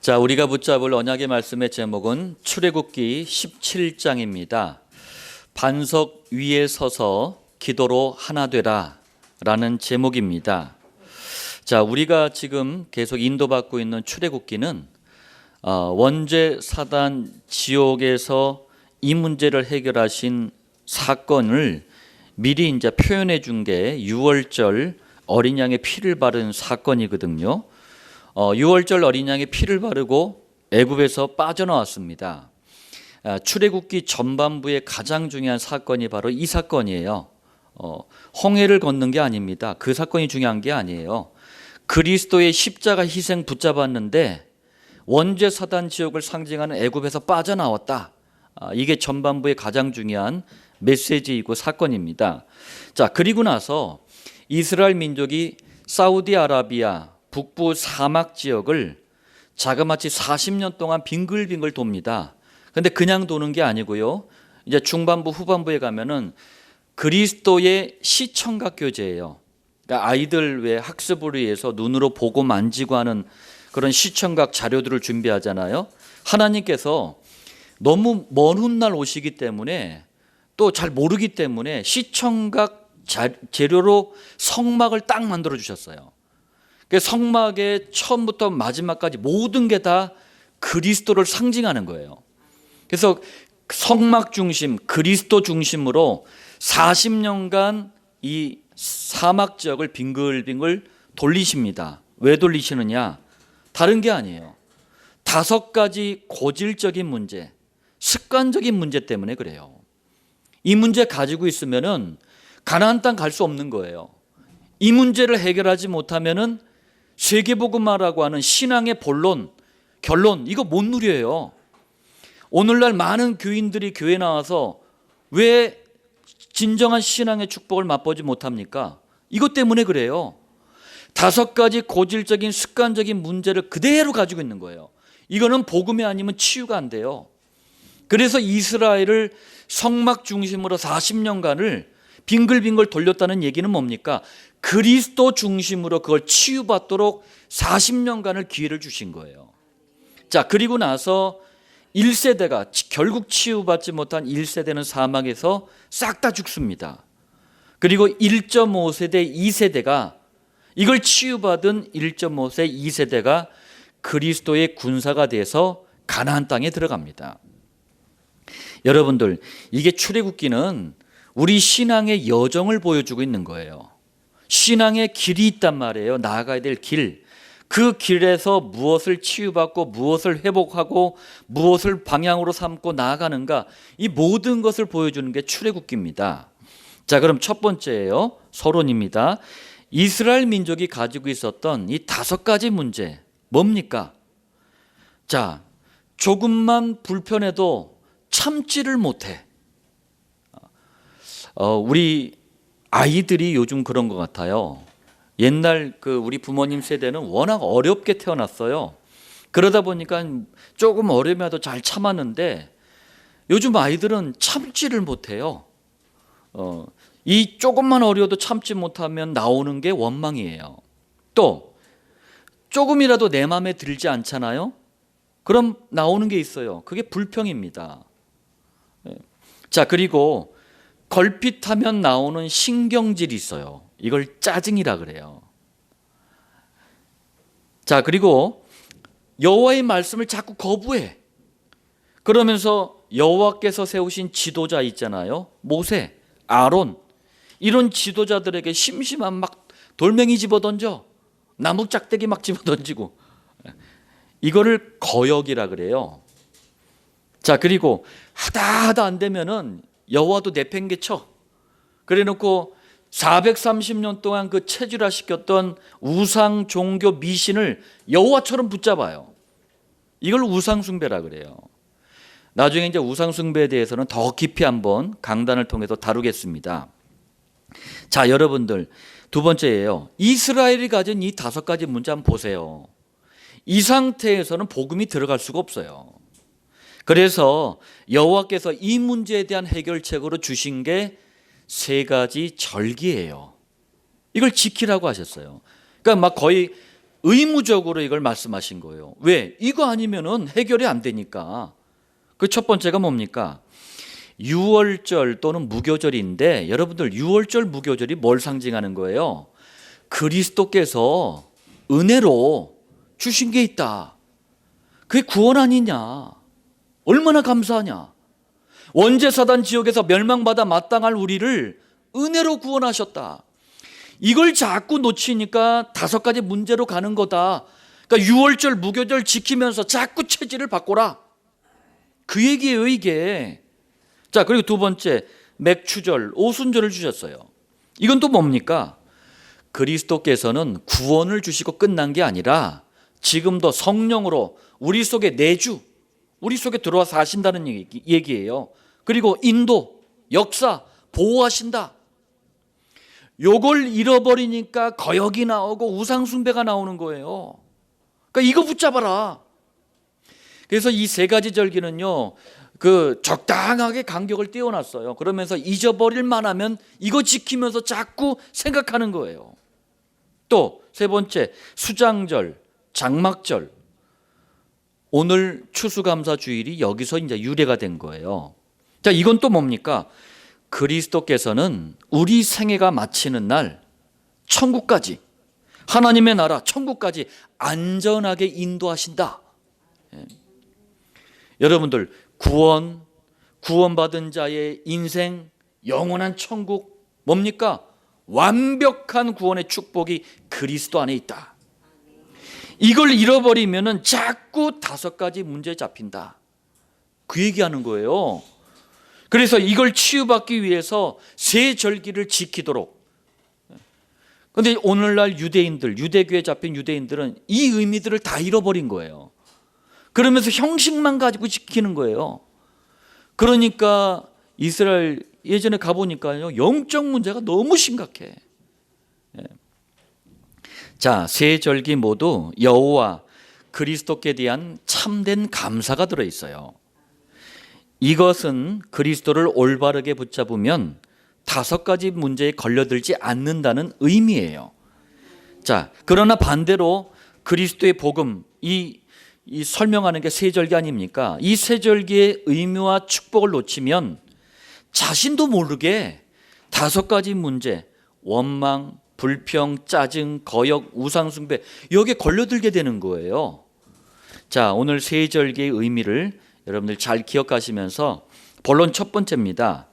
자, 우리가 붙잡을 언약의 말씀의 제목은 출애굽기 17장입니다. 반석 위에 서서 기도로 하나 되라 라는 제목입니다. 자, 우리가 지금 계속 인도받고 있는 출애굽기는 원죄 사단 지옥에서 이 문제를 해결하신 사건을 미리 이제 표현해 준 게 유월절 어린 양의 피를 바른 사건이거든요. 유월절 어린 양의 피를 바르고 애굽에서 빠져나왔습니다. 출애굽기 전반부의 가장 중요한 사건이 바로 이 사건이에요. 홍해를 걷는 게 아닙니다. 그 사건이 중요한 게 아니에요. 그리스도의 십자가 희생 붙잡았는데 원죄 사단 지옥을 상징하는 애굽에서 빠져나왔다. 이게 전반부의 가장 중요한 메시지이고 사건입니다. 자, 그리고 나서 이스라엘 민족이 사우디아라비아 북부 사막 지역을 자그마치 40년 동안 빙글빙글 돕니다. 근데 그냥 도는 게 아니고요. 이제 중반부 후반부에 가면은 그리스도의 시청각 교제예요. 그러니까 아이들 왜 학습을 위해서 눈으로 보고 만지고 하는 그런 시청각 자료들을 준비하잖아요. 하나님께서 너무 먼 훗날 오시기 때문에 또 잘 모르기 때문에 시청각 재료로 성막을 딱 만들어 주셨어요. 성막의 처음부터 마지막까지 모든 게 다 그리스도를 상징하는 거예요. 그래서 성막 중심, 그리스도 중심으로 40년간 이 사막 지역을 빙글빙글 돌리십니다. 왜 돌리시느냐? 다른 게 아니에요. 5가지 고질적인 문제, 습관적인 문제 때문에 그래요. 이 문제 가지고 있으면은 가나안 땅 갈 수 없는 거예요. 이 문제를 해결하지 못하면은 세계복음화라고 하는 신앙의 본론, 결론 이거 못 누려요. 오늘날 많은 교인들이 교회 나와서 왜 진정한 신앙의 축복을 맛보지 못합니까? 이것 때문에 그래요. 5가지 고질적인 습관적인 문제를 그대로 가지고 있는 거예요. 이거는 복음이 아니면 치유가 안 돼요. 그래서 이스라엘을 성막 중심으로 40년간을 빙글빙글 돌렸다는 얘기는 뭡니까? 그리스도 중심으로 그걸 치유받도록 40년간을 기회를 주신 거예요. 자, 그리고 나서 1세대가 결국 치유받지 못한 1세대는 사막에서 싹 다 죽습니다. 그리고 1.5세대, 2세대가 이걸 치유받은 1.5세, 2세대가 그리스도의 군사가 돼서 가나안 땅에 들어갑니다. 여러분들, 이게 출애굽기는 우리 신앙의 여정을 보여주고 있는 거예요. 신앙의 길이 있단 말이에요. 나아가야 될 길. 그 길에서 무엇을 치유받고 무엇을 회복하고 무엇을 방향으로 삼고 나아가는가, 이 모든 것을 보여주는 게 출애굽기입니다. 자, 그럼 첫 번째예요. 서론입니다. 이스라엘 민족이 가지고 있었던 이 5가지 문제 뭡니까? 자, 조금만 불편해도 참지를 못해. 우리 아이들이 요즘 그런 것 같아요. 옛날 우리 부모님 세대는 워낙 어렵게 태어났어요. 그러다 보니까 조금 어려움에도 잘 참았는데 요즘 아이들은 참지를 못해요. 이 조금만 어려워도 참지 못하면 나오는 게 원망이에요. 또 조금이라도 내 마음에 들지 않잖아요. 그럼 나오는 게 있어요. 그게 불평입니다. 자, 그리고 걸핏하면 나오는 신경질이 있어요. 이걸 짜증이라 그래요. 자, 그리고 여호와의 말씀을 자꾸 거부해. 그러면서 여호와께서 세우신 지도자 있잖아요. 모세, 아론, 이런 지도자들에게 심심한 막 돌멩이 집어던져, 나무 짝대기 막 집어던지고, 이거를 거역이라 그래요. 자, 그리고 하다 안 되면은 여호와도 내팽개쳐. 그래놓고 430년 동안 그 체질화시켰던 우상 종교 미신을 여호와처럼 붙잡아요. 이걸 우상숭배라 그래요. 나중에 이제 우상숭배에 대해서는 더 깊이 한번 강단을 통해서 다루겠습니다. 자, 여러분들, 두 번째예요. 이스라엘이 가진 이 5가지 문제 한번 보세요. 이 상태에서는 복음이 들어갈 수가 없어요. 그래서 여호와께서 이 문제에 대한 해결책으로 주신 게 3가지 절기예요. 이걸 지키라고 하셨어요. 그러니까 막 거의 의무적으로 이걸 말씀하신 거예요. 왜? 이거 아니면은 해결이 안 되니까. 그 첫 번째가 뭡니까? 유월절 또는 무교절인데, 여러분들 유월절 무교절이 뭘 상징하는 거예요? 그리스도께서 은혜로 주신 게 있다. 그게 구원 아니냐? 얼마나 감사하냐? 원죄사단 지옥에서 멸망받아 마땅할 우리를 은혜로 구원하셨다. 이걸 자꾸 놓치니까 5가지 문제로 가는 거다. 그러니까 유월절 무교절 지키면서 자꾸 체질을 바꿔라, 그 얘기예요 이게. 자, 그리고 두 번째, 맥추절, 오순절을 주셨어요. 이건 또 뭡니까? 그리스도께서는 구원을 주시고 끝난 게 아니라 지금도 성령으로 우리 속에 내주, 우리 속에 들어와 사신다는 얘기예요. 그리고 인도, 역사, 보호하신다. 요걸 잃어버리니까 거역이 나오고 우상숭배가 나오는 거예요. 그러니까 이거 붙잡아라. 그래서 이 3가지 절기는요, 적당하게 간격을 띄워놨어요. 그러면서 잊어버릴 만하면 이거 지키면서 자꾸 생각하는 거예요. 또 세 번째, 수장절, 장막절. 오늘 추수감사주일이 여기서 이제 유래가 된 거예요. 자, 이건 또 뭡니까? 그리스도께서는 우리 생애가 마치는 날 천국까지, 하나님의 나라 천국까지 안전하게 인도하신다. 여러분들, 구원받은 자의 인생, 영원한 천국 뭡니까? 완벽한 구원의 축복이 그리스도 안에 있다. 이걸 잃어버리면은 자꾸 5가지 문제에 잡힌다, 그 얘기하는 거예요. 그래서 이걸 치유받기 위해서 3절기를 지키도록. 그런데 오늘날 유대인들, 유대교에 잡힌 유대인들은 이 의미들을 다 잃어버린 거예요. 그러면서 형식만 가지고 지키는 거예요. 그러니까 이스라엘 예전에 가보니까요, 영적 문제가 너무 심각해. 자, 3절기 모두 여호와 그리스도께 대한 참된 감사가 들어있어요. 이것은 그리스도를 올바르게 붙잡으면 5가지 문제에 걸려들지 않는다는 의미예요. 자, 그러나 반대로 그리스도의 복음, 이 설명하는 게 3절기 아닙니까? 이 3절기의 의미와 축복을 놓치면 자신도 모르게 5가지 문제, 원망, 불평, 짜증, 거역, 우상숭배, 여기에 걸려들게 되는 거예요. 자, 오늘 3절기의 의미를 여러분들 잘 기억하시면서 본론 첫 번째입니다.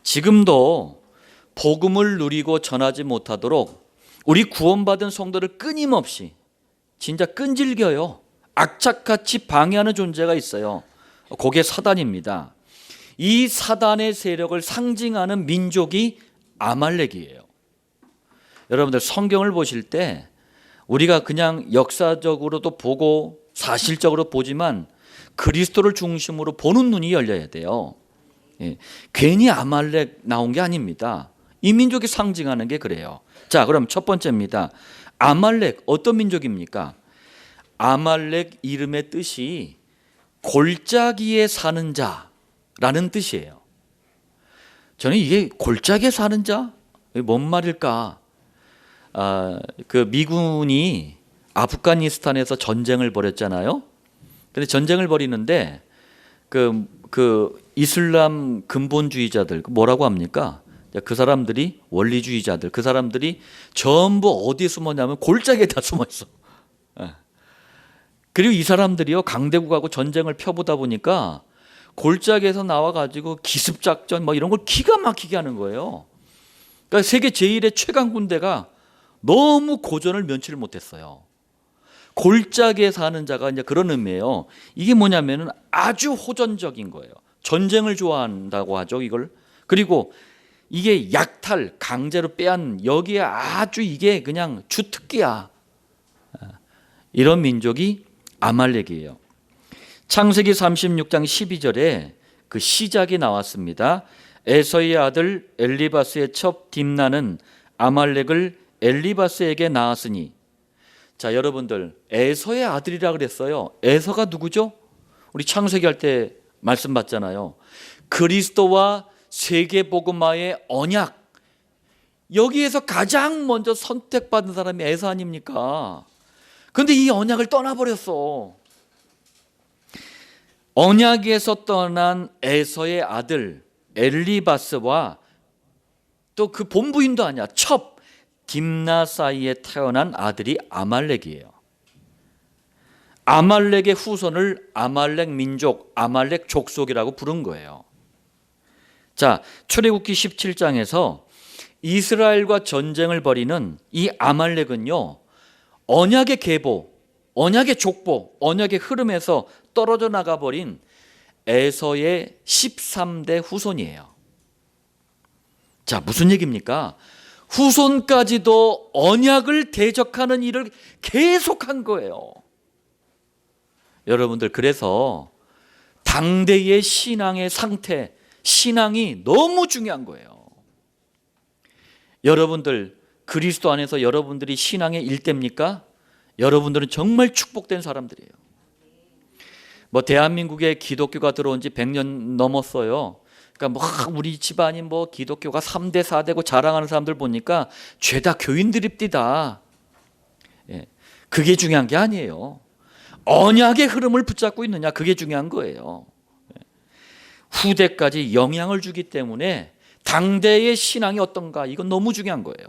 지금도 복음을 누리고 전하지 못하도록 우리 구원받은 성도를 끊임없이, 진짜 끈질겨요, 악착같이 방해하는 존재가 있어요. 그게 사단입니다. 이 사단의 세력을 상징하는 민족이 아말렉이에요. 여러분들, 성경을 보실 때 우리가 그냥 역사적으로도 보고 사실적으로 보지만 그리스도를 중심으로 보는 눈이 열려야 돼요. 괜히 아말렉 나온 게 아닙니다. 이 민족이 상징하는 게 그래요. 자, 그럼 첫 번째입니다. 아말렉, 어떤 민족입니까? 아말렉 이름의 뜻이 골짜기에 사는 자라는 뜻이에요. 저는 이게 골짜기에 사는 자? 뭔 말일까? 그 미군이 아프가니스탄에서 전쟁을 벌였잖아요. 근데 전쟁을 벌이는데 그 이슬람 근본주의자들, 뭐라고 합니까? 그 사람들이, 원리주의자들, 그 사람들이 전부 어디에 숨었냐면 골짜기에 다 숨어 있어. 그리고 이 사람들이요, 강대국하고 전쟁을 펴보다 보니까 골짜기에서 나와가지고 기습작전 뭐 이런 걸 기가 막히게 하는 거예요. 그러니까 세계 제1의 최강 군대가 너무 고전을 면치를 못했어요. 골짜기에 사는 자가 이제 그런 의미예요. 이게 뭐냐면은 아주 호전적인 거예요. 전쟁을 좋아한다고 하죠, 이걸. 그리고 이게 약탈, 강제로 빼앗는, 여기에 아주 이게 그냥 주특기야. 이런 민족이 아말렉이에요. 창세기 36장 12절에 그 시작이 나왔습니다. 에서의 아들 엘리바스의 첩 딥나는 아말렉을 엘리바스에게 낳았으니. 자, 여러분들, 에서의 아들이라 그랬어요. 에서가 누구죠? 우리 창세기 할 때 말씀 받잖아요. 그리스도와 세계복음화의 언약, 여기에서 가장 먼저 선택받은 사람이 에서 아닙니까? 그런데 이 언약을 떠나버렸어. 언약에서 떠난 에서의 아들 엘리바스와 또 그 본부인도 아니야, 첩 딥나 사이에 태어난 아들이 아말렉이에요. 아말렉의 후손을 아말렉 민족, 아말렉 족속이라고 부른 거예요. 자, 출애굽기 17장에서 이스라엘과 전쟁을 벌이는 이 아말렉은요, 언약의 계보, 언약의 족보, 언약의 흐름에서 떨어져 나가버린 에서의 13대 후손이에요. 자, 무슨 얘기입니까? 후손까지도 언약을 대적하는 일을 계속한 거예요. 여러분들, 그래서 당대의 신앙의 상태, 신앙이 너무 중요한 거예요. 여러분들, 그리스도 안에서 여러분들이 신앙의 일대입니까? 여러분들은 정말 축복된 사람들이에요. 뭐 대한민국에 기독교가 들어온 지 100년 넘었어요. 그러니까 뭐 우리 집안이 뭐 기독교가 3대 4대고 자랑하는 사람들 보니까 죄다 교인들입디다. 예, 그게 중요한 게 아니에요. 언약의 흐름을 붙잡고 있느냐, 그게 중요한 거예요. 후대까지 영향을 주기 때문에 당대의 신앙이 어떤가, 이건 너무 중요한 거예요.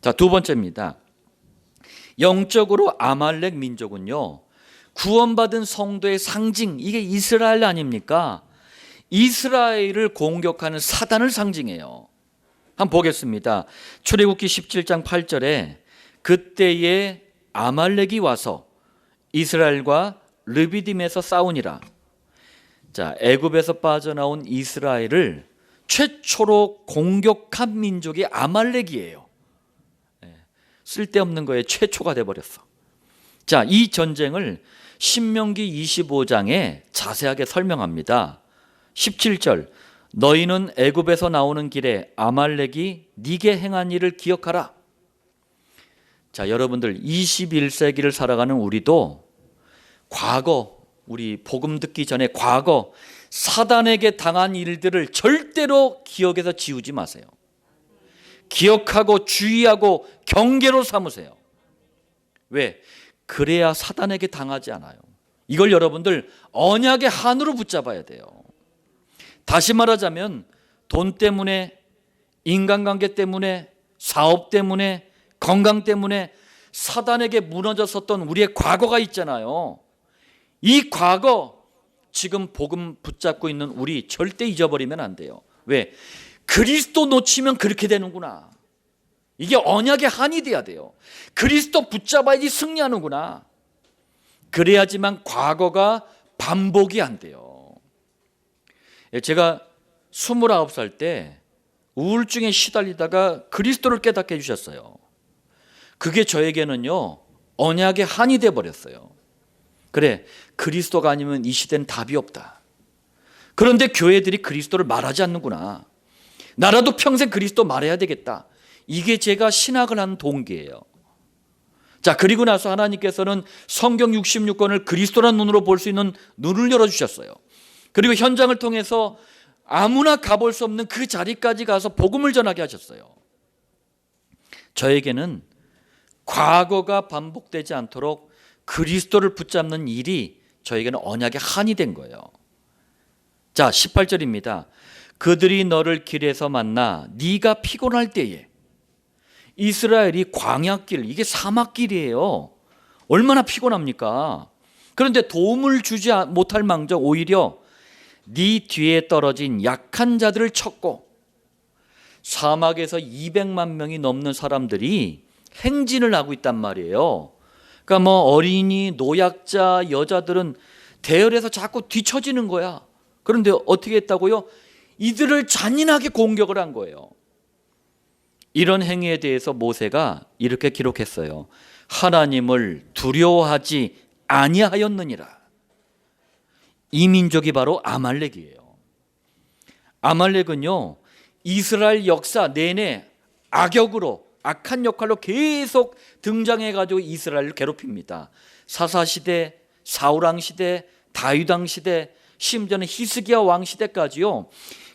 자, 두 번째입니다. 영적으로 아말렉 민족은요, 구원받은 성도의 상징, 이게 이스라엘 아닙니까? 이스라엘을 공격하는 사단을 상징해요. 한번 보겠습니다. 출애굽기 17장 8절에 그때에 아말렉이 와서 이스라엘과 르비딤에서 싸우니라. 자, 애굽에서 빠져나온 이스라엘을 최초로 공격한 민족이 아말렉이에요. 쓸데없는 거에 최초가 돼버렸어. 자, 이 전쟁을 신명기 25장에 자세하게 설명합니다. 17절, 너희는 애굽에서 나오는 길에 아말렉이 네게 행한 일을 기억하라. 자, 여러분들 21세기를 살아가는 우리도 과거, 우리 복음 듣기 전에 과거 사단에게 당한 일들을 절대로 기억에서 지우지 마세요. 기억하고 주의하고 경계로 삼으세요. 왜? 그래야 사단에게 당하지 않아요. 이걸 여러분들 언약의 한으로 붙잡아야 돼요. 다시 말하자면 돈 때문에, 인간관계 때문에, 사업 때문에, 건강 때문에 사단에게 무너졌었던 우리의 과거가 있잖아요. 이 과거, 지금 복음 붙잡고 있는 우리 절대 잊어버리면 안 돼요. 왜? 그리스도 놓치면 그렇게 되는구나. 이게 언약의 한이 돼야 돼요. 그리스도 붙잡아야지 승리하는구나. 그래야지만 과거가 반복이 안 돼요. 제가 29살 때 우울증에 시달리다가 그리스도를 깨닫게 해주셨어요. 그게 저에게는요, 언약의 한이 돼버렸어요. 그래, 그리스도가 아니면 이 시대는 답이 없다. 그런데 교회들이 그리스도를 말하지 않는구나. 나라도 평생 그리스도 말해야 되겠다. 이게 제가 신학을 한 동기예요. 자, 그리고 나서 하나님께서는 성경 66권을 그리스도라는 눈으로 볼 수 있는 눈을 열어주셨어요. 그리고 현장을 통해서 아무나 가볼 수 없는 그 자리까지 가서 복음을 전하게 하셨어요. 저에게는 과거가 반복되지 않도록 그리스도를 붙잡는 일이 저에게는 언약의 한이 된 거예요. 자, 18절입니다. 그들이 너를 길에서 만나 네가 피곤할 때에. 이스라엘이 광야길, 이게 사막길이에요. 얼마나 피곤합니까? 그런데 도움을 주지 못할 망정 오히려 네 뒤에 떨어진 약한 자들을 쳤고, 사막에서 200만 명이 넘는 사람들이 행진을 하고 있단 말이에요. 그러니까 뭐 어린이, 노약자, 여자들은 대열에서 자꾸 뒤처지는 거야. 그런데 어떻게 했다고요? 이들을 잔인하게 공격을 한 거예요. 이런 행위에 대해서 모세가 이렇게 기록했어요. 하나님을 두려워하지 아니하였느니라. 이 민족이 바로 아말렉이에요. 아말렉은요, 이스라엘 역사 내내 악역으로, 악한 역할로 계속 등장해가지고 이스라엘을 괴롭힙니다. 사사시대, 사울왕시대, 다윗왕시대, 심지어는 히스기야 왕시대까지요,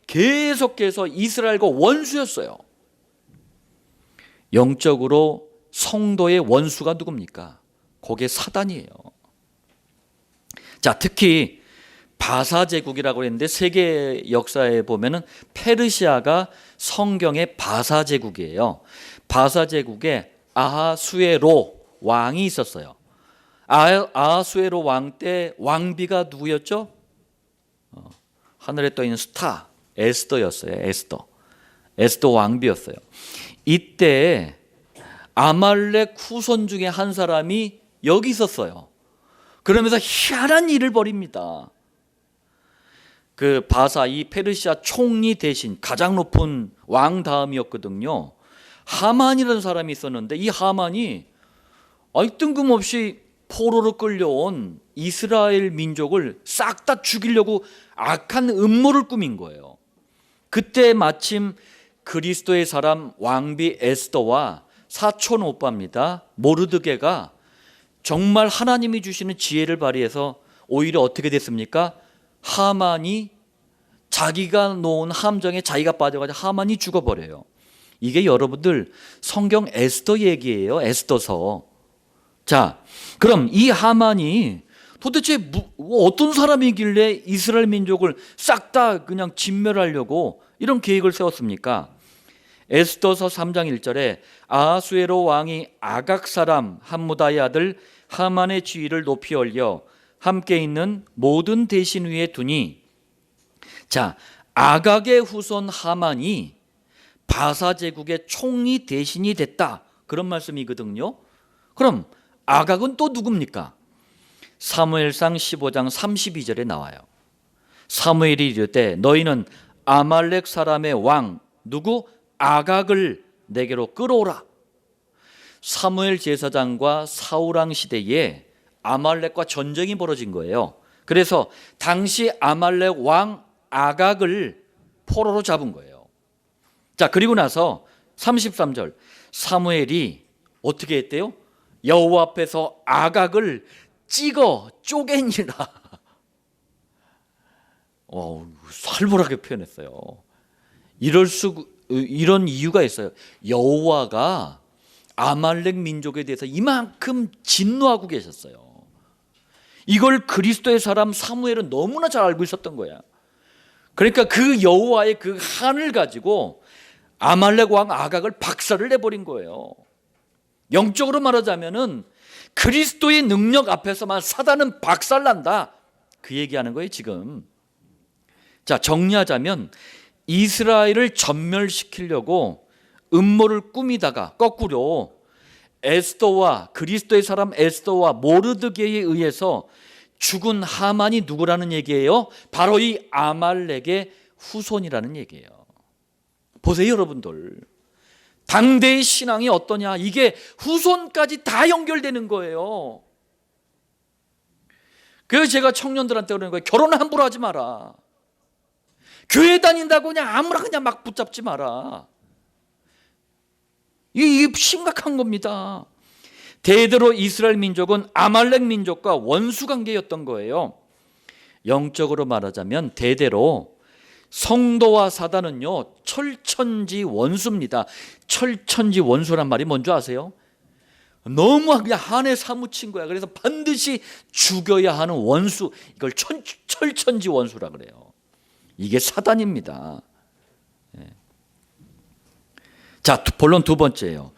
계속해서 이스라엘과 원수였어요. 영적으로 성도의 원수가 누굽니까? 그게 사단이에요. 자, 특히 바사 제국이라고 했는데 세계 역사에 보면은 페르시아가 성경의 바사 제국이에요. 바사 제국에 아하수에로 왕이 있었어요. 아하수에로 왕 때 왕비가 누구였죠? 하늘에 떠 있는 스타 에스더였어요. 에스더 왕비였어요. 이때 아말렉 후손 중에 한 사람이 여기 있었어요. 그러면서 희한한 일을 벌입니다. 그 바사, 이 페르시아 총리 대신 가장 높은 왕 다음이었거든요. 하만이라는 사람이 있었는데 이 하만이 뜬금없이 포로로 끌려온 이스라엘 민족을 싹 다 죽이려고 악한 음모를 꾸민 거예요. 그때 마침 그리스도의 사람 왕비 에스더와 사촌 오빠입니다. 모르드게가 정말 하나님이 주시는 지혜를 발휘해서 오히려 어떻게 됐습니까? 하만이 자기가 놓은 함정에 자기가 빠져가지고 하만이 죽어버려요. 이게 여러분들 성경 에스더 얘기예요. 에스더서. 자, 그럼 이 하만이 도대체 어떤 사람이길래 이스라엘 민족을 싹 다 그냥 진멸하려고 이런 계획을 세웠습니까? 에스더서 3장 1절에 아하수에로 왕이 아각 사람 함무다의 아들 하만의 지위를 높이 올려 함께 있는 모든 대신 위에 두니, 자, 아각의 후손 하만이 바사 제국의 총리 대신이 됐다, 그런 말씀이거든요. 그럼 아각은 또 누굽니까? 사무엘상 15장 32절에 나와요. 사무엘이 이르되 너희는 아말렉 사람의 왕 누구? 아각을 내게로 끌어오라. 사무엘 제사장과 사울왕 시대에 아말렉과 전쟁이 벌어진 거예요. 그래서 당시 아말렉 왕 아각을 포로로 잡은 거예요. 자, 그리고 나서 33절 사무엘이 어떻게 했대요? 여호와 앞에서 아각을 찍어 쪼개니라. 살벌하게 표현했어요. 이런 이유가 있어요. 여호와가 아말렉 민족에 대해서 이만큼 진노하고 계셨어요. 이걸 그리스도의 사람 사무엘은 너무나 잘 알고 있었던 거야. 그러니까 그 여호와의 그 한을 가지고 아말렉 왕 아각을 박살을 내버린 거예요. 영적으로 말하자면은 그리스도의 능력 앞에서만 사단은 박살난다, 그 얘기하는 거예요 지금. 자, 정리하자면 이스라엘을 전멸시키려고 음모를 꾸미다가 거꾸로 에스더와 그리스도의 사람 에스더와 모르드게에 의해서 죽은 하만이 누구라는 얘기예요? 바로 이 아말렉의 후손이라는 얘기예요. 보세요 여러분들, 당대의 신앙이 어떠냐, 이게 후손까지 다 연결되는 거예요. 그래서 제가 청년들한테 그러는 거예요. 결혼을 함부로 하지 마라. 교회 다닌다고 그냥 아무나 그냥 막 붙잡지 마라. 이게 심각한 겁니다. 대대로 이스라엘 민족은 아말렉 민족과 원수 관계였던 거예요. 영적으로 말하자면 대대로 성도와 사단은요 철천지 원수입니다. 철천지 원수란 말이 뭔지 아세요? 너무 그냥 한에 사무친 거야. 그래서 반드시 죽여야 하는 원수, 이걸 철천지 원수라 그래요. 이게 사단입니다. 자, 본론 두 번째예요.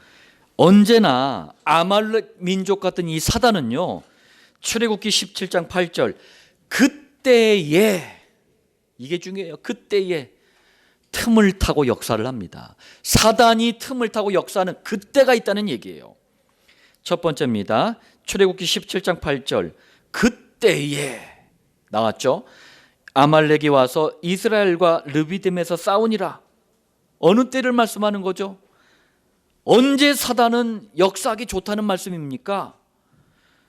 언제나 아말렉 민족 같은 이 사단은요, 출애굽기 17장 8절, 그때에, 이게 중요해요. 그때에 틈을 타고 역사를 합니다. 사단이 틈을 타고 역사하는 그때가 있다는 얘기예요. 첫 번째입니다. 출애굽기 17장 8절, 그때에 나왔죠. 아말렉이 와서 이스라엘과 르비딤에서 싸우니라. 어느 때를 말씀하는 거죠? 언제 사단은 역사하기 좋다는 말씀입니까?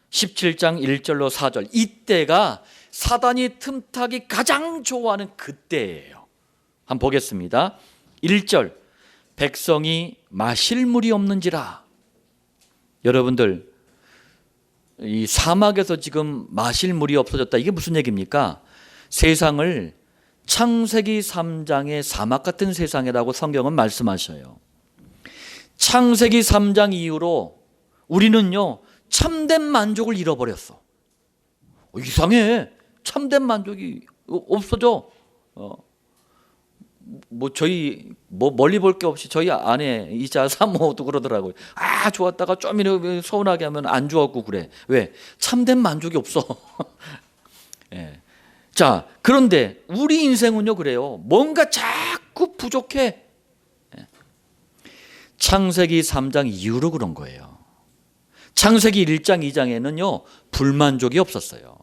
17장 1절로 4절, 이때가 사단이 틈타기 가장 좋아하는 그때예요. 한번 보겠습니다. 1절, 백성이 마실 물이 없는지라. 여러분들, 이 사막에서 지금 마실 물이 없어졌다, 이게 무슨 얘기입니까? 세상을 창세기 3장의 사막 같은 세상이라고 성경은 말씀하셔요. 창세기 3장 이후로 우리는요 참된 만족을 잃어버렸어. 이상해. 참된 만족이 없어져. 저희 멀리 볼 게 없이 저희 아내 이자 사모도 그러더라고요. 좋았다가 좀 이렇게 서운하게 하면 안 좋았고 그래. 왜? 참된 만족이 없어. 예. 자, 그런데 우리 인생은요 그래요. 뭔가 자꾸 부족해. 예. 창세기 3장 이후로 그런 거예요. 창세기 1장 2장에는요 불만족이 없었어요.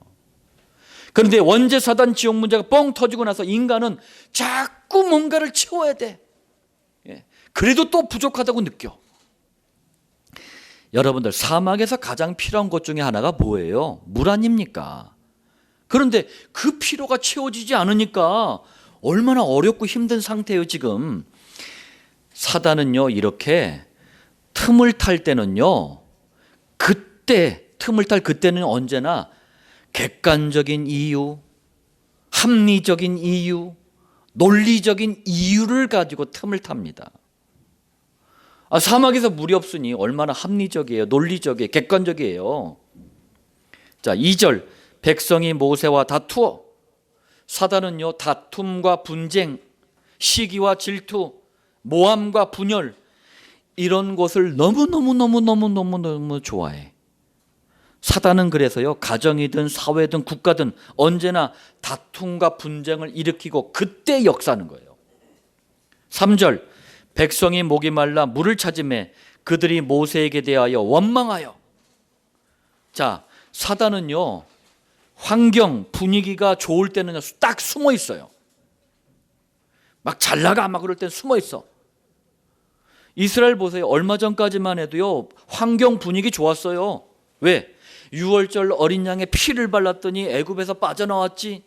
그런데 원죄 사단 지옥 문제가 뻥 터지고 나서 인간은 자꾸 뭔가를 채워야 돼. 그래도 또 부족하다고 느껴. 여러분들, 사막에서 가장 필요한 것 중에 하나가 뭐예요? 물 아닙니까? 그런데 그 필요가 채워지지 않으니까 얼마나 어렵고 힘든 상태예요 지금. 사단은요 이렇게 틈을 탈 때는요, 그때 틈을 탈 그때는 언제나 객관적인 이유, 합리적인 이유, 논리적인 이유를 가지고 틈을 탑니다. 사막에서 물이 없으니 얼마나 합리적이에요, 논리적이에요, 객관적이에요. 자, 2절, 백성이 모세와 다투어. 사단은요 다툼과 분쟁, 시기와 질투, 모함과 분열, 이런 것을 너무 좋아해. 사단은 그래서요 가정이든 사회든 국가든 언제나 다툼과 분쟁을 일으키고 그때 역사하는 거예요. 3절, 백성이 목이 말라 물을 찾으매 그들이 모세에게 대하여 원망하여. 자, 사단은요 환경 분위기가 좋을 때는 딱 숨어 있어요. 막 잘 나가 막 그럴 땐 숨어 있어. 이스라엘 보세요. 얼마 전까지만 해도요 환경 분위기 좋았어요. 왜? 6월절 어린 양의 피를 발랐더니 애굽에서 빠져나왔지.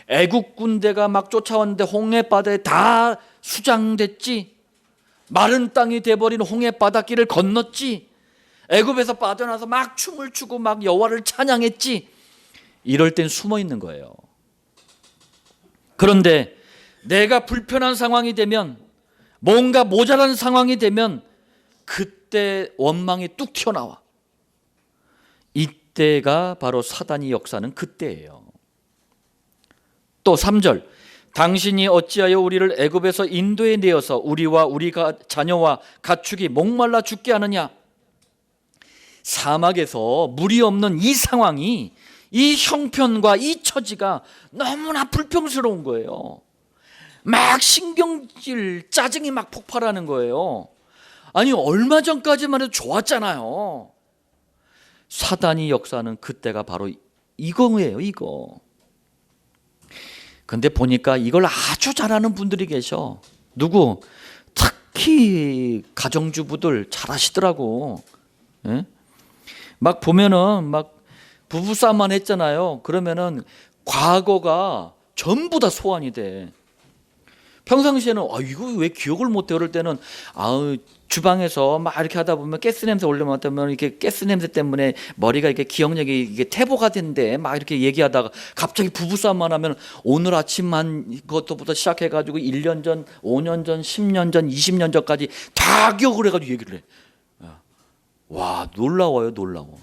애국 군대가 막 쫓아왔는데 홍해 바다에 다 수장됐지. 마른 땅이 돼버린 홍해 바닷길을 건넜지. 애굽에서 빠져나와서 막 춤을 추고 막 여호와를 찬양했지. 이럴 땐 숨어 있는 거예요. 그런데 내가 불편한 상황이 되면, 뭔가 모자란 상황이 되면 그때 원망이 뚝 튀어나와. 이때가 바로 사단이 역사하는 그때예요. 또 3절, 당신이 어찌하여 우리를 애굽에서 인도에 내어서 우리와 우리 자녀와 가축이 목말라 죽게 하느냐. 사막에서 물이 없는 이 상황이, 이 형편과 이 처지가 너무나 불평스러운 거예요. 막 신경질, 짜증이 막 폭발하는 거예요. 아니 얼마 전까지만 해도 좋았잖아요. 사단이 역사하는 그때가 바로 이거예요, 이거. 근데 보니까 이걸 아주 잘하는 분들이 계셔. 누구? 특히 가정주부들 잘하시더라고. 예? 막 보면은 막 부부싸움만 했잖아요. 그러면은 과거가 전부 다 소환이 돼. 평상시에는 이거 왜 기억을 못해? 그럴 때는 주방에서 막 이렇게 하다 보면 가스 냄새 올라오면 이렇게 가스 냄새 때문에 머리가 이렇게 기억력이 이게 퇴보가 된대. 막 이렇게 얘기하다가 갑자기 부부싸움만 하면 오늘 아침만 그것부터 시작해가지고 1년 전, 5년 전, 10년 전, 20년 전까지 다 기억을 해가지고 얘기를 해. 와, 놀라워요, 놀라워.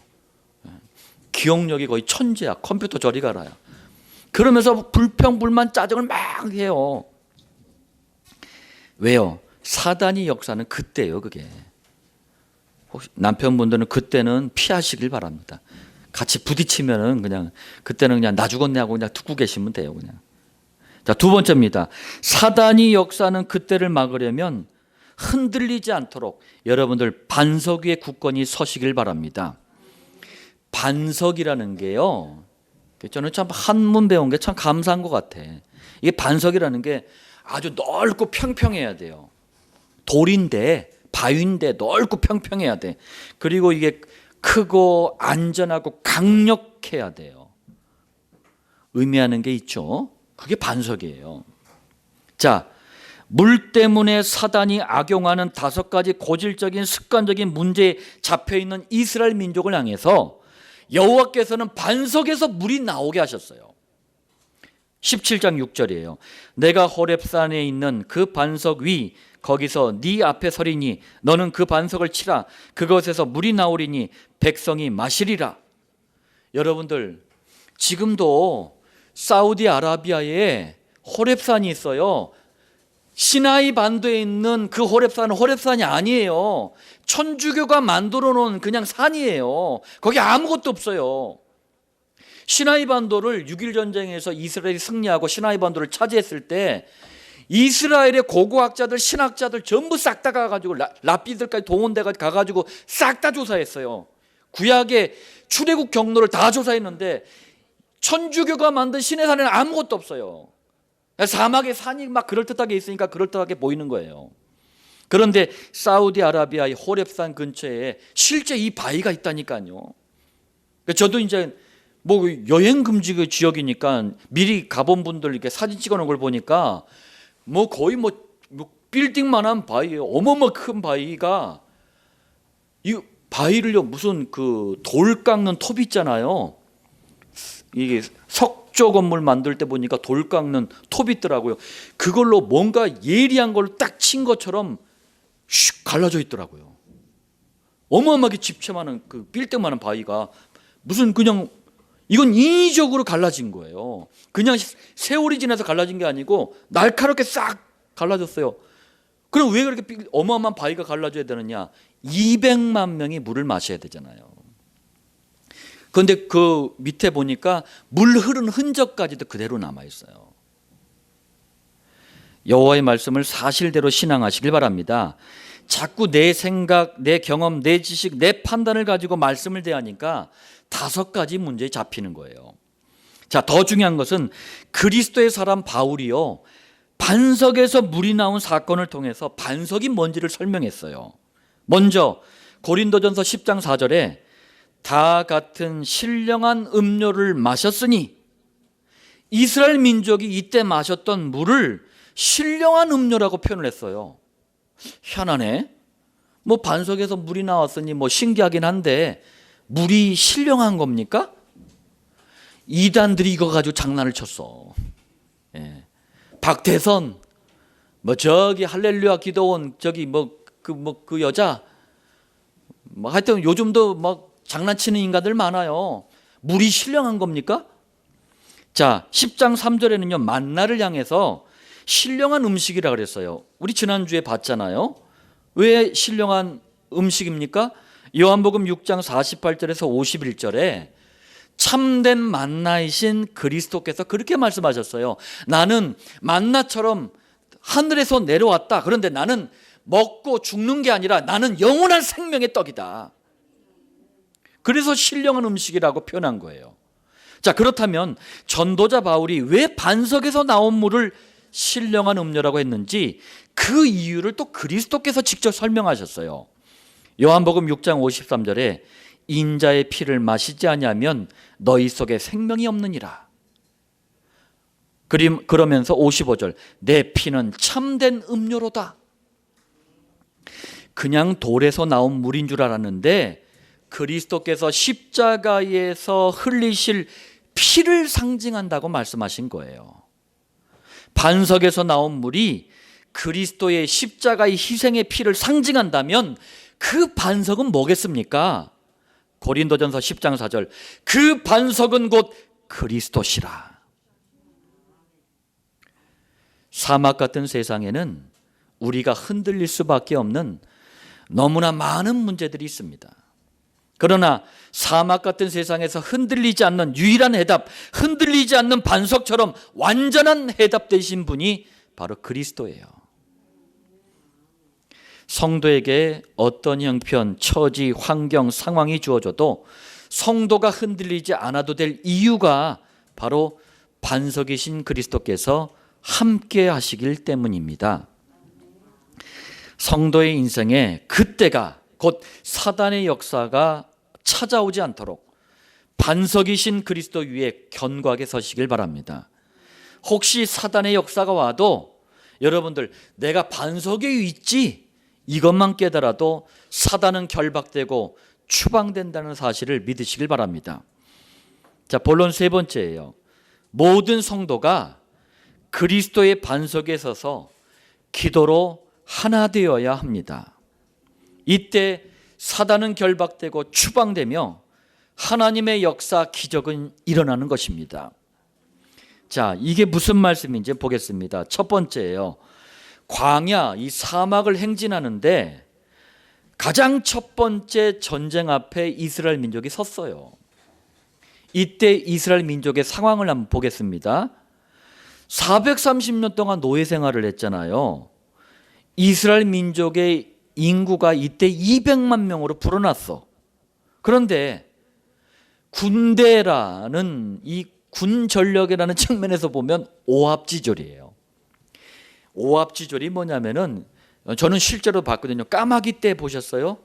기억력이 거의 천재야. 컴퓨터 저리 가라야. 그러면서 불평불만 짜증을 막 해요. 왜요? 사단이 역사는 그때예요, 그게. 혹시 남편분들은 그때는 피하시길 바랍니다. 같이 부딪히면은 그냥 그때는 그냥 나 죽었네 하고 그냥 듣고 계시면 돼요, 그냥. 자, 두 번째입니다. 사단이 역사는 그때를 막으려면 흔들리지 않도록 여러분들 반석 위에 굳건히 서시길 바랍니다. 반석이라는 게요, 저는 참 한문 배운 게 참 감사한 것 같아. 이게 반석이라는 게 아주 넓고 평평해야 돼요. 돌인데, 바위인데 넓고 평평해야 돼. 그리고 이게 크고 안전하고 강력해야 돼요. 의미하는 게 있죠. 그게 반석이에요. 자, 물 때문에 사단이 악용하는 5가지 고질적인 습관적인 문제에 잡혀있는 이스라엘 민족을 향해서 여호와께서는 반석에서 물이 나오게 하셨어요. 17장 6절이에요. 내가 호렙산에 있는 그 반석 위 거기서 네 앞에 서리니 너는 그 반석을 치라. 그것에서 물이 나오리니 백성이 마시리라. 여러분들, 지금도 사우디아라비아에 호렙산이 있어요. 시나이 반도에 있는 그 호렙산은 호렙산이 아니에요. 천주교가 만들어 놓은 그냥 산이에요. 거기 아무것도 없어요. 시나이 반도를 6.1 전쟁에서 이스라엘이 승리하고 시나이 반도를 차지했을 때 이스라엘의 고고학자들, 신학자들 전부 싹 다 가가지고 랍비들까지 동원돼가지고 가가지고 싹 다 조사했어요. 구약의 출애굽 경로를 다 조사했는데 천주교가 만든 시내산에는 아무것도 없어요. 사막에 산이 막 그럴듯하게 있으니까 그럴듯하게 보이는 거예요. 그런데 사우디아라비아의 호렙산 근처에 실제 이 바위가 있다니까요. 저도 이제 뭐 여행 금지 지역이니까 미리 가본 분들 이렇게 사진 찍어 놓은 걸 보니까 뭐 거의 뭐 빌딩만한 바위예요. 어마어마 큰 바위가, 이 바위를요 무슨 그 돌 깎는 톱 있잖아요. 이게 석조 건물 만들 때 보니까 돌 깎는 톱이 있더라고요. 그걸로 뭔가 예리한 걸 딱 친 것처럼 슉 갈라져 있더라고요. 어마어마하게 집채만한 그 빌딩만한 바위가 무슨 그냥 이건 인위적으로 갈라진 거예요. 그냥 세월이 지나서 갈라진 게 아니고 날카롭게 싹 갈라졌어요. 그럼 왜 그렇게 어마어마한 바위가 갈라져야 되느냐? 200만 명이 물을 마셔야 되잖아요. 그런데 그 밑에 보니까 물 흐른 흔적까지도 그대로 남아 있어요. 여호와의 말씀을 사실대로 신앙하시길 바랍니다. 자꾸 내 생각, 내 경험, 내 지식, 내 판단을 가지고 말씀을 대하니까 5가지 문제에 잡히는 거예요. 자, 더 중요한 것은 그리스도의 사람 바울이요, 반석에서 물이 나온 사건을 통해서 반석이 뭔지를 설명했어요. 먼저 고린도전서 10장 4절에 다 같은 신령한 음료를 마셨으니, 이스라엘 민족이 이때 마셨던 물을 신령한 음료라고 표현을 했어요. 희한하네. 뭐 반석에서 물이 나왔으니 뭐 신기하긴 한데 물이 신령한 겁니까? 이단들이 이거 가지고 장난을 쳤어. 예. 박태선, 뭐 저기 할렐루야 기도원 저기 그 여자, 뭐 하여튼 요즘도 막 장난치는 인간들 많아요. 물이 신령한 겁니까? 자, 10장 3절에는요 만나를 향해서 신령한 음식이라 그랬어요. 우리 지난주에 봤잖아요. 왜 신령한 음식입니까? 요한복음 6장 48절에서 51절에 참된 만나이신 그리스도께서 그렇게 말씀하셨어요. 나는 만나처럼 하늘에서 내려왔다. 그런데 나는 먹고 죽는 게 아니라 나는 영원한 생명의 떡이다. 그래서 신령한 음식이라고 표현한 거예요. 자, 그렇다면 전도자 바울이 왜 반석에서 나온 물을 신령한 음료라고 했는지 그 이유를 또 그리스도께서 직접 설명하셨어요. 요한복음 6장 53절에 인자의 피를 마시지 아니하면 너희 속에 생명이 없느니라. 그러면서 55절 내 피는 참된 음료로다. 그냥 돌에서 나온 물인 줄 알았는데 그리스도께서 십자가에서 흘리실 피를 상징한다고 말씀하신 거예요. 반석에서 나온 물이 그리스도의 십자가의 희생의 피를 상징한다면 그 반석은 뭐겠습니까? 고린도전서 10장 4절 그 반석은 곧 그리스도시라. 사막 같은 세상에는 우리가 흔들릴 수밖에 없는 너무나 많은 문제들이 있습니다. 그러나 사막 같은 세상에서 흔들리지 않는 유일한 해답, 흔들리지 않는 반석처럼 완전한 해답 되신 분이 바로 그리스도예요. 성도에게 어떤 형편, 처지, 환경, 상황이 주어져도 성도가 흔들리지 않아도 될 이유가 바로 반석이신 그리스도께서 함께 하시길 때문입니다. 성도의 인생에 그때가 곧 사단의 역사가 찾아오지 않도록 반석이신 그리스도 위에 견고하게 서시길 바랍니다. 혹시 사단의 역사가 와도 여러분들 내가 반석 위에 있지 이것만 깨달아도 사단은 결박되고 추방된다는 사실을 믿으시길 바랍니다. 자, 본론 세 번째예요. 모든 성도가 그리스도의 반석에 서서 기도로 하나 되어야 합니다. 이때 사단은 결박되고 추방되며 하나님의 역사 기적은 일어나는 것입니다. 자, 이게 무슨 말씀인지 보겠습니다. 첫 번째예요. 광야, 이 사막을 행진하는데 가장 첫 번째 전쟁 앞에 이스라엘 민족이 섰어요. 이때 이스라엘 민족의 상황을 한번 보겠습니다. 430년 동안 노예 생활을 했잖아요. 이스라엘 민족의 인구가 이때 200만 명으로 불어났어. 그런데 군대라는 이 군 전력이라는 측면에서 보면 오합지졸이에요. 오합지졸이 뭐냐면은 저는 실제로 봤거든요. 까마귀 떼 보셨어요?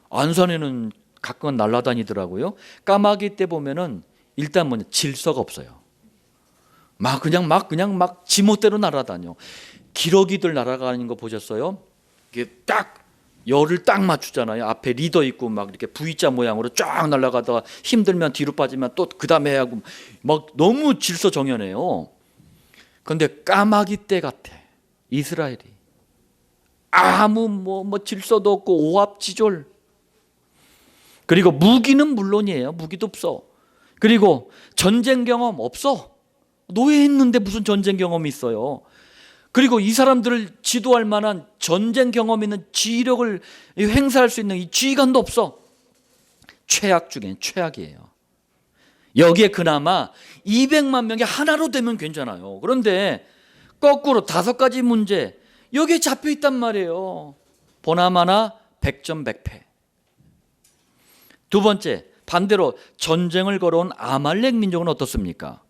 안산에는 가끔 날아다니더라고요. 까마귀 떼 보면은 일단 뭐냐, 질서가 없어요. 그냥 지멋대로 날아다녀. 기러기들 날아가는 거 보셨어요? 이게 딱 열을 딱 맞추잖아요. 앞에 리더 있고 막 이렇게 V자 모양으로 쫙 날아가다가 힘들면 뒤로 빠지면 또 그 다음에 해야 하고 막 너무 질서정연해요. 그런데 까마귀 떼 같아. 이스라엘이 아무 질서도 없고 오합지졸. 그리고 무기는 물론이에요. 무기도 없어. 그리고 전쟁 경험 없어. 노예했는데 무슨 전쟁 경험이 있어요. 그리고 이 사람들을 지도할 만한 전쟁 경험 있는 지휘력을 행사할 수 있는 이 지휘관도 없어. 최악 중엔 최악이에요. 여기에 그나마 200만 명이 하나로 되면 괜찮아요. 그런데 거꾸로 5가지 문제 여기에 잡혀 있단 말이에요. 보나마나 100점 100패. 두 번째, 반대로 전쟁을 걸어온 아말렉 민족은 어떻습니까?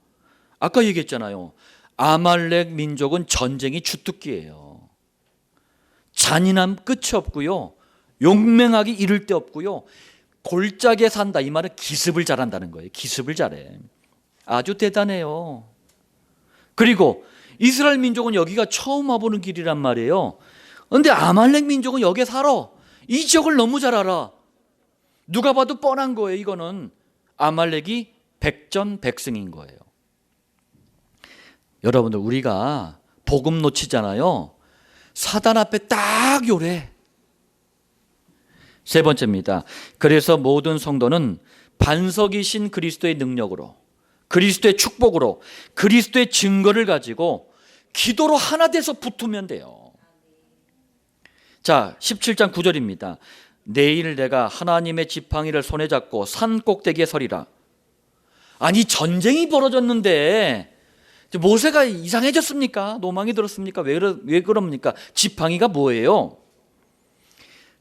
아까 얘기했잖아요. 아말렉 민족은 전쟁이 주특기예요. 잔인함 끝이 없고요. 용맹하기 이를 데 없고요. 골짜기에 산다. 이 말은 기습을 잘한다는 거예요. 기습을 잘해. 아주 대단해요. 그리고 이스라엘 민족은 여기가 처음 와보는 길이란 말이에요. 그런데 아말렉 민족은 여기에 살아. 이 지역을 너무 잘 알아. 누가 봐도 뻔한 거예요. 이거는 아말렉이 백전백승인 거예요. 여러분들, 우리가 복음 놓치잖아요. 사단 앞에 딱 요래. 세 번째입니다. 그래서 모든 성도는 반석이신 그리스도의 능력으로, 그리스도의 축복으로, 그리스도의 증거를 가지고 기도로 하나 돼서 붙으면 돼요. 자, 17장 9절입니다. 내일 내가 하나님의 지팡이를 손에 잡고 산 꼭대기에 서리라. 아니, 전쟁이 벌어졌는데 모세가 이상해졌습니까? 노망이 들었습니까? 왜 그럽니까? 지팡이가 뭐예요?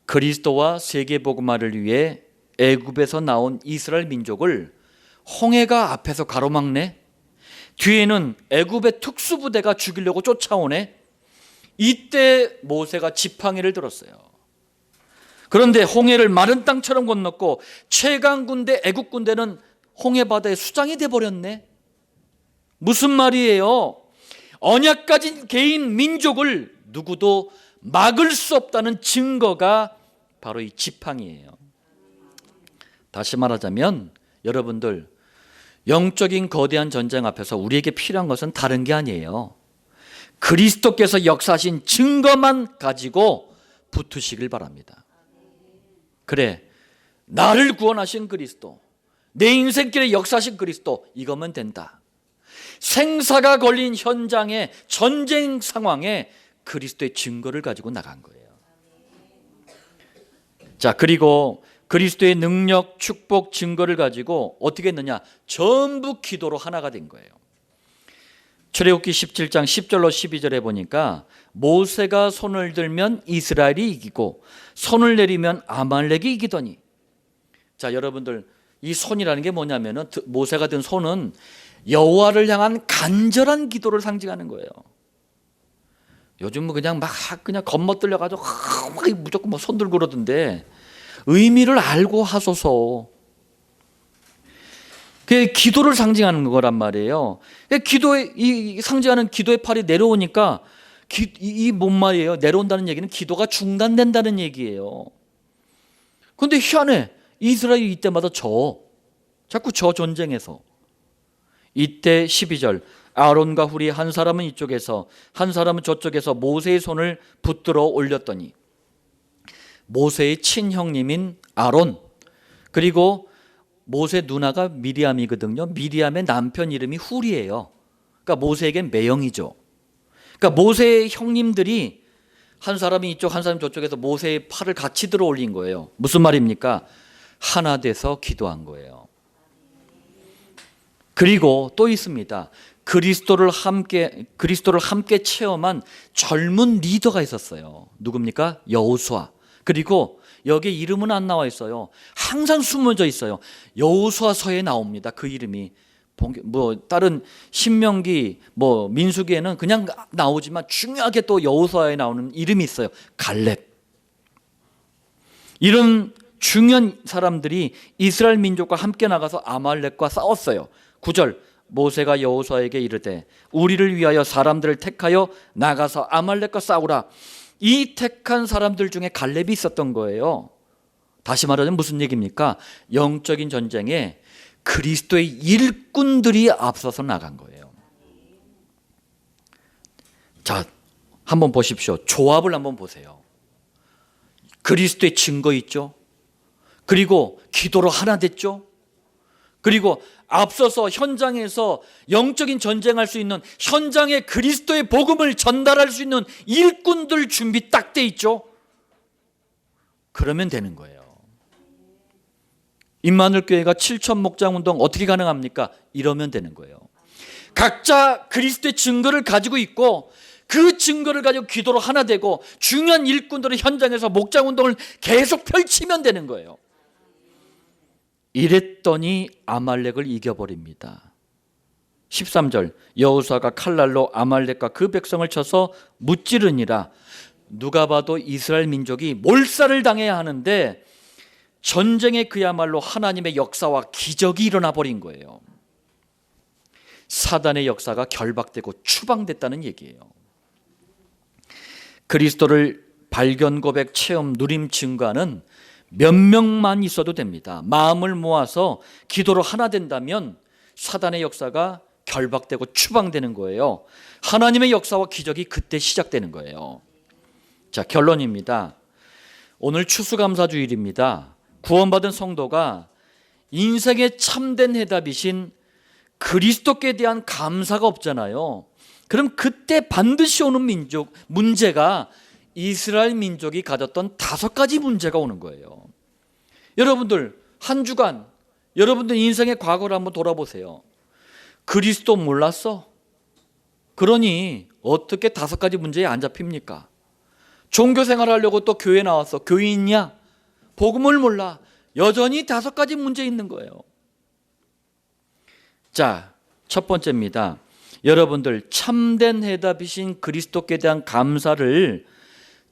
그리스도와 세계복음화를 위해 애굽에서 나온 이스라엘 민족을 홍해가 앞에서 가로막네. 뒤에는 애굽의 특수부대가 죽이려고 쫓아오네. 이때 모세가 지팡이를 들었어요. 그런데 홍해를 마른 땅처럼 건넜고 최강군대 애굽 군대는 홍해바다에 수장이 돼버렸네. 무슨 말이에요? 언약 가진 개인 민족을 누구도 막을 수 없다는 증거가 바로 이 지팡이예요. 다시 말하자면 여러분들, 영적인 거대한 전쟁 앞에서 우리에게 필요한 것은 다른 게 아니에요. 그리스도께서 역사하신 증거만 가지고 붙으시길 바랍니다. 그래, 나를 구원하신 그리스도, 내 인생길에 역사하신 그리스도, 이거면 된다. 생사가 걸린 현장의 전쟁 상황에 그리스도의 증거를 가지고 나간 거예요. 자, 그리고 그리스도의 능력, 축복, 증거를 가지고 어떻게 했느냐? 전부 기도로 하나가 된 거예요. 출애굽기 17장 10절로 12절에 보니까 모세가 손을 들면 이스라엘이 이기고 손을 내리면 아말렉이 이기더니. 자, 여러분들, 이 손이라는 게 뭐냐면은 모세가 든 손은 여호와를 향한 간절한 기도를 상징하는 거예요. 요즘은 그냥 겉멋들려 가지고 무조건 손 들고 그러던데 의미를 알고 하소서. 그 기도를 상징하는 거란 말이에요. 기도의 상징하는 기도의 팔이 내려오니까 뭔 말이에요? 내려온다는 얘기는 기도가 중단된다는 얘기예요. 그런데 희한해. 이스라엘이 이때마다 자꾸 전쟁에서. 이때 12절 아론과 훌이 한 사람은 이쪽에서 한 사람은 저쪽에서 모세의 손을 붙들어 올렸더니 모세의 친형님인 아론 그리고 모세 누나가 미리암이거든요. 미리암의 남편 이름이 훌이에요. 그러니까 모세에겐 매형이죠. 그러니까 모세의 형님들이 한 사람이 이쪽 한 사람이 저쪽에서 모세의 팔을 같이 들어 올린 거예요. 무슨 말입니까? 하나 돼서 기도한 거예요. 그리고 또 있습니다. 그리스도를 함께 체험한 젊은 리더가 있었어요. 누굽니까? 여호수아. 그리고 여기 이름은 안 나와 있어요. 항상 숨어져 있어요. 여호수아서에 나옵니다. 그 이름이 다른 신명기 민수기에는 그냥 나오지만 중요하게 또 여호수아에 나오는 이름이 있어요. 갈렙. 이런 중요한 사람들이 이스라엘 민족과 함께 나가서 아말렉과 싸웠어요. 9절 모세가 여호수아에게 이르되 우리를 위하여 사람들을 택하여 나가서 아말렉과 싸우라. 이 택한 사람들 중에 갈렙이 있었던 거예요. 다시 말하자면 무슨 얘기입니까? 영적인 전쟁에 그리스도의 일꾼들이 앞서서 나간 거예요. 자, 한번 보십시오. 조합을 한번 보세요. 그리스도의 증거 있죠? 그리고 기도로 하나 됐죠? 그리고 앞서서 현장에서 영적인 전쟁할 수 있는 현장에 그리스도의 복음을 전달할 수 있는 일꾼들 준비 딱 돼 있죠? 그러면 되는 거예요. 임마누엘 교회가 7천 목장 운동 어떻게 가능합니까? 이러면 되는 거예요. 각자 그리스도의 증거를 가지고 있고 그 증거를 가지고 기도로 하나 되고 중요한 일꾼들을 현장에서 목장 운동을 계속 펼치면 되는 거예요. 이랬더니 아말렉을 이겨버립니다. 13절 여호수아가 칼날로 아말렉과 그 백성을 쳐서 무찌르니라. 누가 봐도 이스라엘 민족이 몰살을 당해야 하는데 전쟁에 그야말로 하나님의 역사와 기적이 일어나 버린 거예요. 사단의 역사가 결박되고 추방됐다는 얘기예요. 그리스도를 발견 고백 체험 누림 증거는 몇 명만 있어도 됩니다. 마음을 모아서 기도로 하나 된다면 사단의 역사가 결박되고 추방되는 거예요. 하나님의 역사와 기적이 그때 시작되는 거예요. 자, 결론입니다. 오늘 추수감사주일입니다. 구원받은 성도가 인생의 참된 해답이신 그리스도께 대한 감사가 없잖아요. 그럼 그때 반드시 오는 문제가 이스라엘 민족이 가졌던 5가지 문제가 오는 거예요. 여러분들 한 주간 여러분들 인생의 과거를 한번 돌아보세요. 그리스도 몰랐어? 그러니 어떻게 5가지 문제에 안 잡힙니까? 종교생활 하려고 또 교회 나왔어. 교인이냐? 복음을 몰라. 여전히 5가지 문제 있는 거예요. 자, 첫 번째입니다. 여러분들 참된 해답이신 그리스도께 대한 감사를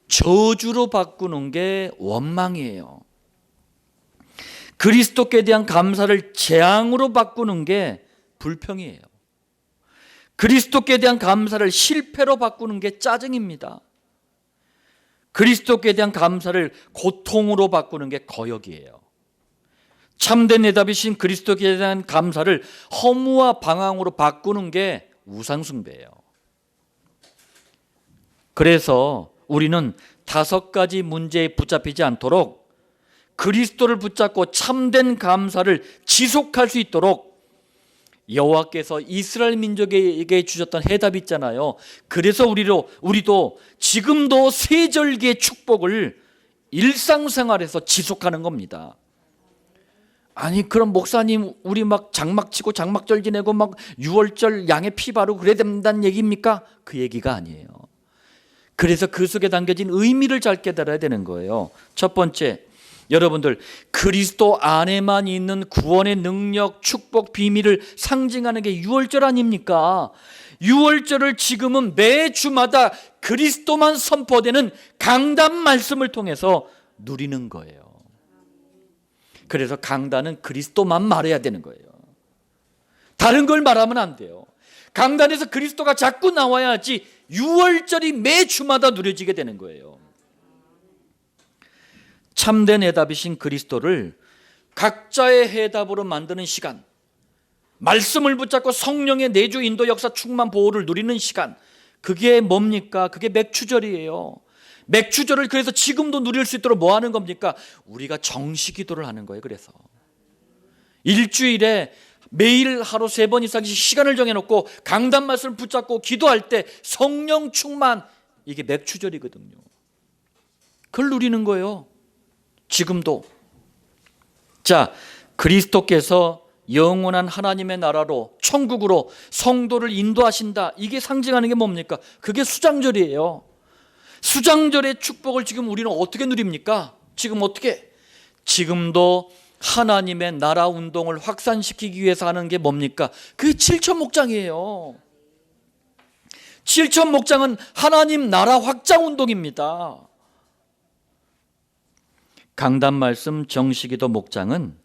저주로 바꾸는 게 원망이에요. 그리스도께 대한 감사를 재앙으로 바꾸는 게 불평이에요. 그리스도께 대한 감사를 실패로 바꾸는 게 짜증입니다. 그리스도께 대한 감사를 고통으로 바꾸는 게 거역이에요. 참된 해답이신 그리스도께 대한 감사를 허무와 방황으로 바꾸는 게 우상숭배예요. 그래서 우리는 5가지 문제에 붙잡히지 않도록 그리스도를 붙잡고 참된 감사를 지속할 수 있도록 여호와께서 이스라엘 민족에게 주셨던 해답이 있잖아요. 그래서 우리도 지금도 세절기의 축복을 일상생활에서 지속하는 겁니다. 아니 그럼 목사님 우리 막 장막치고 장막절 지내고 막 6월절 양의 피 바르고 그래야 된다는 얘기입니까? 그 얘기가 아니에요. 그래서 그 속에 담겨진 의미를 잘 깨달아야 되는 거예요. 첫 번째, 여러분들 그리스도 안에만 있는 구원의 능력, 축복, 비밀을 상징하는 게 6월절 아닙니까? 6월절을 지금은 매주마다 그리스도만 선포되는 강단 말씀을 통해서 누리는 거예요. 그래서 강단은 그리스도만 말해야 되는 거예요. 다른 걸 말하면 안 돼요. 강단에서 그리스도가 자꾸 나와야지 6월절이 매주마다 누려지게 되는 거예요. 참된 해답이신 그리스도를 각자의 해답으로 만드는 시간, 말씀을 붙잡고 성령의 내주 인도 역사 충만 보호를 누리는 시간, 그게 뭡니까? 그게 맥추절이에요. 맥추절을 그래서 지금도 누릴 수 있도록 뭐 하는 겁니까? 우리가 정시 기도를 하는 거예요. 그래서 일주일에 매일 하루 3번 이상씩 시간을 정해놓고 강단 말씀을 붙잡고 기도할 때 성령 충만, 이게 맥추절이거든요. 그걸 누리는 거예요. 지금도. 자, 그리스도께서 영원한 하나님의 나라로, 천국으로 성도를 인도하신다. 이게 상징하는 게 뭡니까? 그게 수장절이에요. 수장절의 축복을 지금 우리는 어떻게 누립니까? 지금 어떻게? 지금도 하나님의 나라 운동을 확산시키기 위해서 하는 게 뭡니까? 그게 칠천목장이에요. 칠천목장은 하나님 나라 확장 운동입니다. 강단 말씀 정시기도 목장은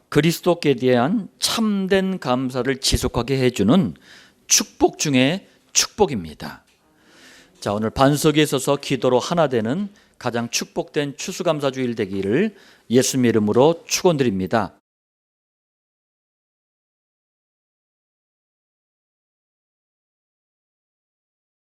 그리스도께 대한 참된 감사를 지속하게 해주는 축복 중에 축복입니다. 자, 오늘 반석에 있어서 기도로 하나 되는 가장 축복된 추수감사주일 되기를 예수님의 이름으로 축원드립니다.